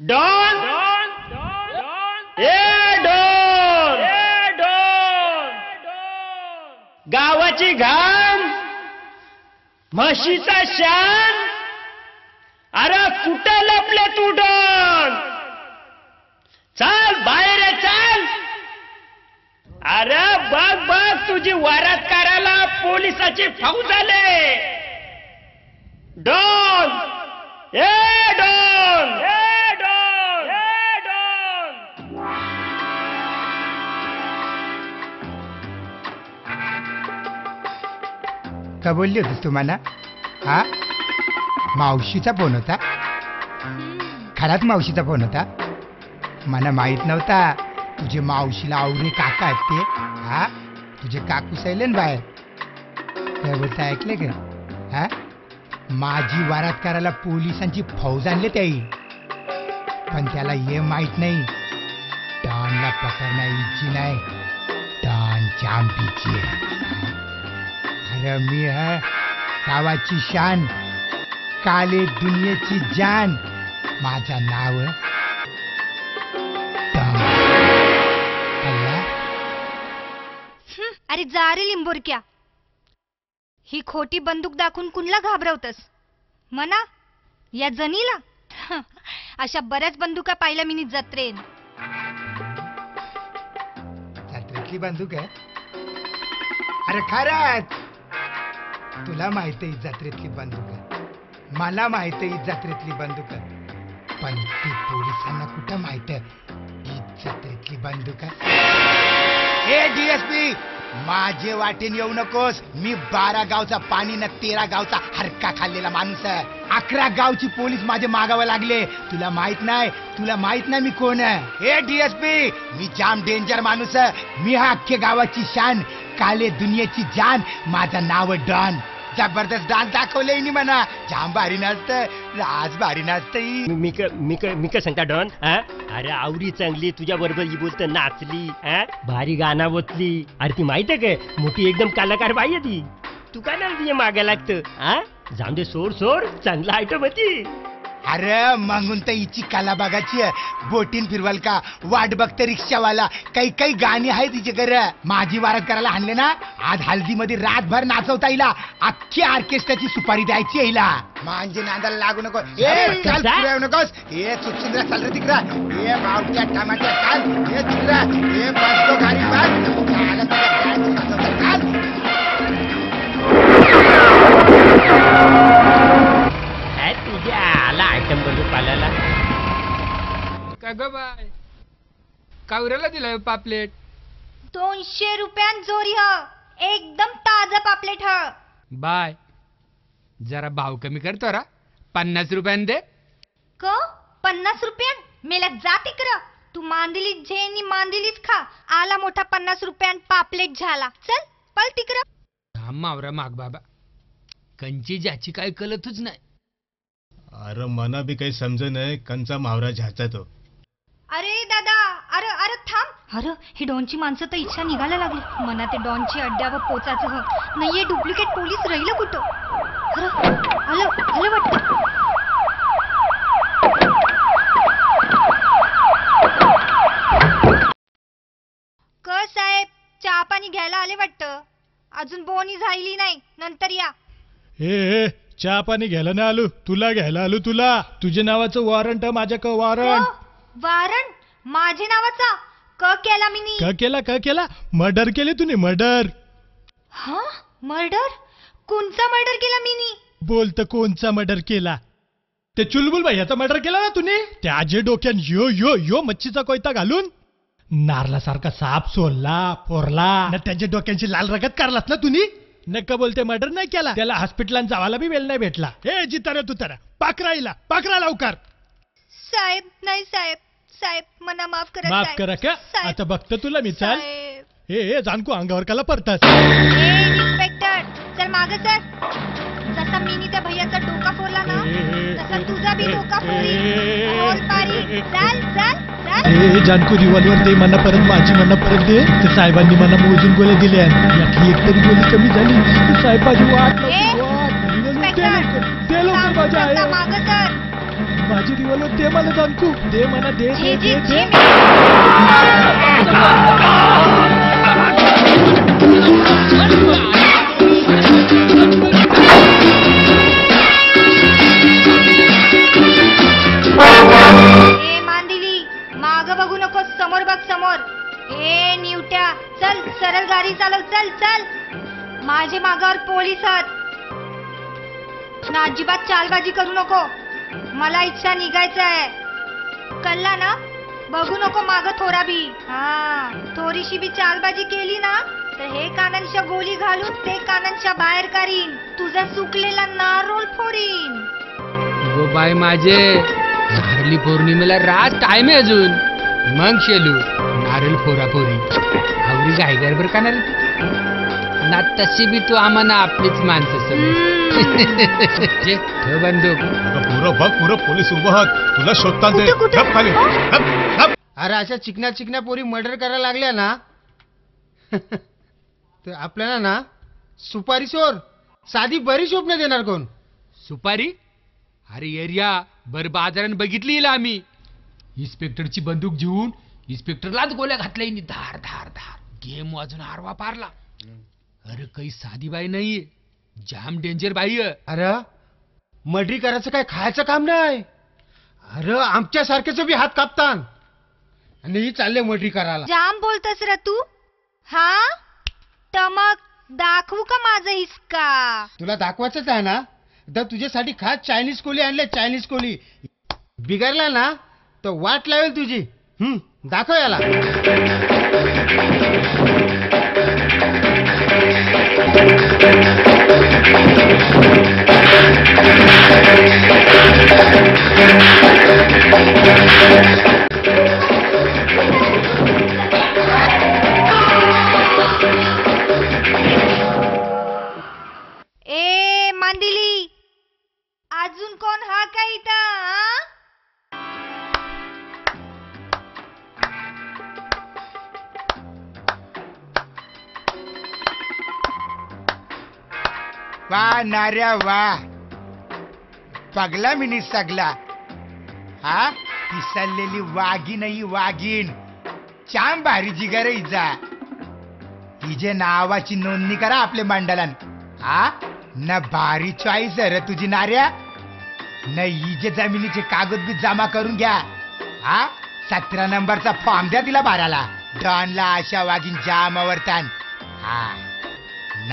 Don ए don गावाची घाम म्हशीचा शान अरे कुठं लपले तू डॉन चल बाहेर चल अरे बघ बघ तुझी वारात करायला पोलिसाची फौज आले डॉन ए डॉन ए डॉन ए डॉन का बोलली होतीस तू मला हा मावशीचा फोन होता खराच मावशीचा फोन होता मला माहित नव्हता तुझे मावशीला आवरे काका आहेत ते हा तुझे काकू सैलन बाहेर काय बोलता ऐकले का हा माझी वारात करायला पोलिसांची फौज आणले त्याही पण त्याला हे माहित नाही डॉनला पकडणं इच्छी नाही डॉन चांपीची अरे मी है गावाची शान काले दुनियेची जान माझा नाव अरे जा रे लिंबोरक्या ही खोटी बंदूक दाखवून कुणला घाबरवतस म्हणा या जनीला अशा बऱ्याच बंदुका पाहिल्या मी जत्रेन जत्रेतली बंदूक आहे अरे खरंच तुला माहित आहे जत्रेतली बंदूक आहे मला माहित आहे जत्रेतली बंदूक आहे पण ती पोलिसांना कुठं माहित ही जत्रेतली बंदूक आहे हे डीएसपी माझे वाटेन येऊ नकोस मी 12 गावचा पाणी न 13 गावचा हरका खाल्लेला माणूस आहे 11 गावची पोलीस माझे मागावं लागले तुला माहित नाही मी कोण आहे हे डीएसपी मी जाम डेंजर माणूस आहे मी हा अख्ख्या गावाची शान काले दुनियेची जान माझं नाव डॉन जबरदस्त डान्स दाखवले नी म्हणा जाम भारी नाचत राज भारी नाचत मी का सांगता डॉन अरे आवडी चांगली तुझ्या बरोबर ही बोलत नाचली भारी गाणं बोचली अरे ती माहित आहे काय मोठी एकदम कलाकार बाई आहे ती तू काय ना तुझ्या मागे लागत जाऊन दे सोड चांगला आयटम होती अरे मागून तर हिची कला बघायची बोटीन फिरवाल का वाट बघते रिक्षावाला काही गाणी आहे तिचे घर माझी वारात करायला आणले ना आज हल्दीमध्ये रातभर नाचवता येईल अख्खी ऑर्केस्ट्राची सुपारी द्यायची येईला मांजे नांदाला लागू नको नकोस हे सुचिंद्रा चाल रे तिकडा हे मावच्या टमाट्या चाल हे चिंद्रा हे बसतो गाडी आयटम बंदूक पाल्याला का ग बाय कावऱ्याला दिलाय पापलेट 200 रुपयान जोरी ह एकदम ताजा पापलेट ह बाय जरा भाव कमी करतो रा 50 रुपयान दे क 50 रुपयान मेला जा तिकडं तू मांदिलीच झेनी मांदिलीच खा आला मोठा 50 रुपयान पापलेट झाला चल पळ तिकडं हा मावरा माग बाबा कंची ज्याची काय कळतच नाही अरे मना भी काही समज नाही कंचा मावरा झाचा तो अरे दादा अरे अरे थांब अरे ही डॉनची माणसं तर इच्छा निघायला लागली मना ते डॉनची अड्ड्यावर पोचायचं ह नाहीये डुप्लिकेट पोलीस राहिलं कुठं अरे आलं वाटतं क साहेब चहा पाणी घ्यायला आले वाटतं अजून बोनी झाली नाही नंतर या ए चहा पाणी घ्यायला नाही आलो तुला घ्यायला आलो तुला तुझ्या नावाचं वॉरंट माझ्या का वॉरंट वॉरंट माझे नावाचा क केला मी का केला मर्डर केले तुने मर्डर हा मर्डर कोणचा मर्डर केला मी बोलत कोणचा मर्डर केला ते चुलबुल भैयाचा मर्डर केला ना तुने त्याचे डोक्यान यो मच्छीचा कोयता घालून नारला सारखा साप सोलला फोरला त्यांच्या डोक्यांची लाल रगत काढलास ना तुम्ही नक्का बोलते मर्डर नाही केला त्याला हॉस्पिटलात जावायला बी वेळ नाही भेटला हे जितारे तू तर पाकरा लवकर साहेब नाही साहेब मना माफ करा का आता बघतो तुला मी चाल हे जानको अंगावर काला पडतास इन्स्पेक्टर चल माग सर जसा मीनी त्या भैयाचा डोका फोडला ना तसा तुझा बी डोका फोडी चल जानको रिव्हॉल्वर दे मला परत माझी मला परत दे तर साहेबांनी मला मोजून गोळ्या दिल्या यातली एक तरी गोळी कमी झाली साहेबांची वाट तुझी रिव्हॉल्वर दे मला जाणकू, दे मला, दे दे जी, दे जी, दे. ए मांदिली, माग बघू नको, समोर बघ समोर. ए निवट्या, चल सरळ गाडी चालव, चल चल. माझे मागावर पोलीस आहेत ना, अजिबात चालबाजी करू नको. मला इच्छा निघायचं आहे, कळला ना? बघू नको माग थोडा बी. हा, थोडीशी बी चालबाजी केली ना तर हे कानांच्या गोली घालून ते कानांच्या बाहेर काढीन, तुझा सुकलेला नारोल फोडीन. गो बाय माझे, नारळी पौर्णिमेला रात टाइम आहे अजून. मग शेलू नारळ फोरापोरी आवरी गाय गडबड करणार ना. तशी बी तू आम्हाला आपलीच माणसं समज. जे ठेव बंदूक. पुरं बघ, पुरं पोलीस उभं आहात, तुला शोधतात ते. कुठं, कुठं? गप खाली, गप, गप. अरे अशा चिकन्या चिकन्या पोरी मर्डर करायला लागल्या ना तर आपल्याला ना सुपारी सोर साधी बरी शोभने देणार कोण? सुपारी? अरे एरिया बर बाजारात बघितली हिला आम्ही. इन्स्पेक्टरची बंदूक घेऊन इन्स्पेक्टरलाच गोळ्या घातल्या हिने. धार धार धार गेम वाजून आरवा पारला. अरे काही साधी बाई नाहीये, जाम डेंजर बाई आहे. अरे मर्डरी करायचं काय खायचं काम नाही. अरे आमच्या सारख्याच बी हात कापतान आणि ही चालले मर्डरी करायला. जाम बोलतस रे तू. हा, तर मग दाखवू का माझं हिसका? तुला दाखवायचंच आहे ना, तर तुझ्यासाठी खास चायनीज कोली आणले. चायनीज कोली बिघडला ना तर वाट लावेल तुझी. दाखव याला. ए मांदिली, अजून कोण हा का इथं? हा? वा नाऱ्या वा, पगला मिनी सगला. हा, पिसललेली वाघीन ही वाघीन. चाम भारी जिगर इजा. हिजे नावाची नोंदणी करा आपले मंडळान. हा न, भारी चॉईस आहे रे तुझी नाऱ्या. न हिजे जमिनीचे कागद बी जमा करून घ्या. हा, 17 नंबरचा फॉर्म द्या तिला बाराला. डॉनला अशा वाघीन जाम आवडतान. हा